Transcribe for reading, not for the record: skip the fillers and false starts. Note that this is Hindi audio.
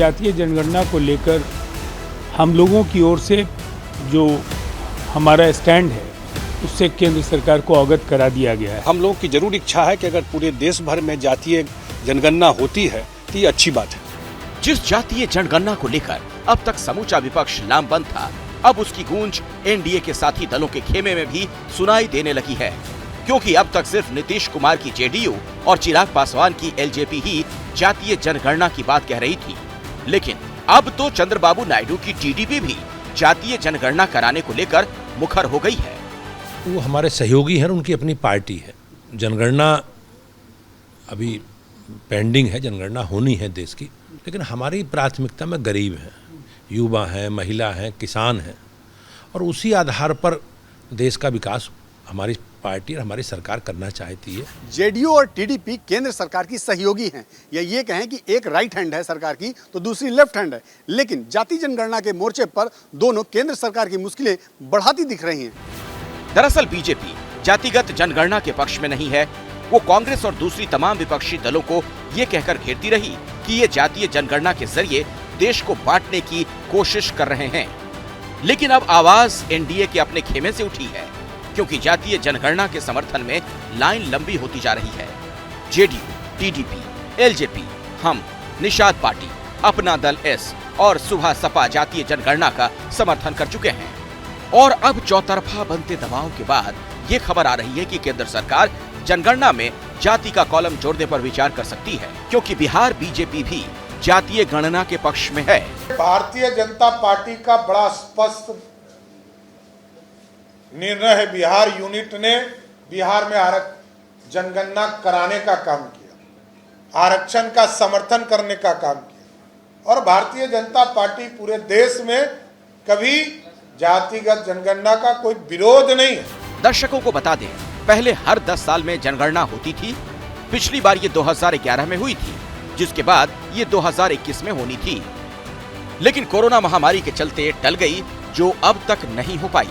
जातीय जनगणना को लेकर हम लोगों की ओर से जो हमारा स्टैंड है उससे केंद्र सरकार को अवगत करा दिया गया है। हम लोगों की जरूर इच्छा है कि अगर पूरे देश भर में जातीय जनगणना होती है तो ये अच्छी बात है। जिस जातीय जनगणना को लेकर अब तक समूचा विपक्ष लामबंद था, अब उसकी गूंज एनडीए के साथी दलों के खेमे में भी सुनाई देने लगी है, क्योंकि अब तक सिर्फ नीतीश कुमार की जेडीयू और चिराग पासवान की एलजेपी ही जातीय जनगणना की बात कह रही थी, लेकिन अब तो चंद्रबाबू नायडू की टीडीपी भी जातीय जनगणना कराने को लेकर मुखर हो गई है। वो हमारे सहयोगी हैं, उनकी अपनी पार्टी है। जनगणना अभी पेंडिंग है, जनगणना होनी है देश की, लेकिन हमारी प्राथमिकता में गरीब हैं, युवा हैं, महिला हैं, किसान हैं, और उसी आधार पर देश का विकास हमारी पार्टी और हमारी सरकार करना चाहती है। जेडीयू और टीडीपी केंद्र सरकार की सहयोगी हैं, या ये कहें कि एक राइट हैंड है सरकार की तो दूसरी लेफ्ट हैंड है, लेकिन जाति जनगणना के मोर्चे पर दोनों केंद्र सरकार की मुश्किलें बढ़ाती दिख रही हैं। दरअसल बीजेपी जातिगत जनगणना के पक्ष में नहीं है, वो कांग्रेस और दूसरी तमाम विपक्षी दलों को ये कहकर घेरती रही कि ये जातीय जनगणना के जरिए देश को बांटने की कोशिश कर रहे हैं। लेकिन अब आवाज एनडीए के अपने खेमे से उठी है, क्योंकि जातीय जनगणना के समर्थन में लाइन लंबी होती जा रही है। जेडीयू, टीडीपी, एलजेपी, हम, निषाद पार्टी, अपना दल एस और सुबह सपा जातीय जनगणना का समर्थन कर चुके हैं। और अब चौतरफा बनते दबाव के बाद ये खबर आ रही है कि केंद्र सरकार जनगणना में जाति का कॉलम जोड़ने पर विचार कर सकती है, क्योंकि बिहार बीजेपी भी जातीय गणना के पक्ष में है। भारतीय जनता पार्टी का बड़ा स्पष्ट निर्णय है। बिहार यूनिट ने बिहार में जनगणना कराने का काम किया, आरक्षण का समर्थन करने का काम किया, और भारतीय जनता पार्टी पूरे देश में कभी जातिगत जनगणना का कोई विरोध नहीं है। दर्शकों को बता दें, पहले हर 10 साल में जनगणना होती थी। पिछली बार ये 2011 में हुई थी, जिसके बाद ये 2021 में होनी थी, लेकिन कोरोना महामारी के चलते टल गई, जो अब तक नहीं हो पाई।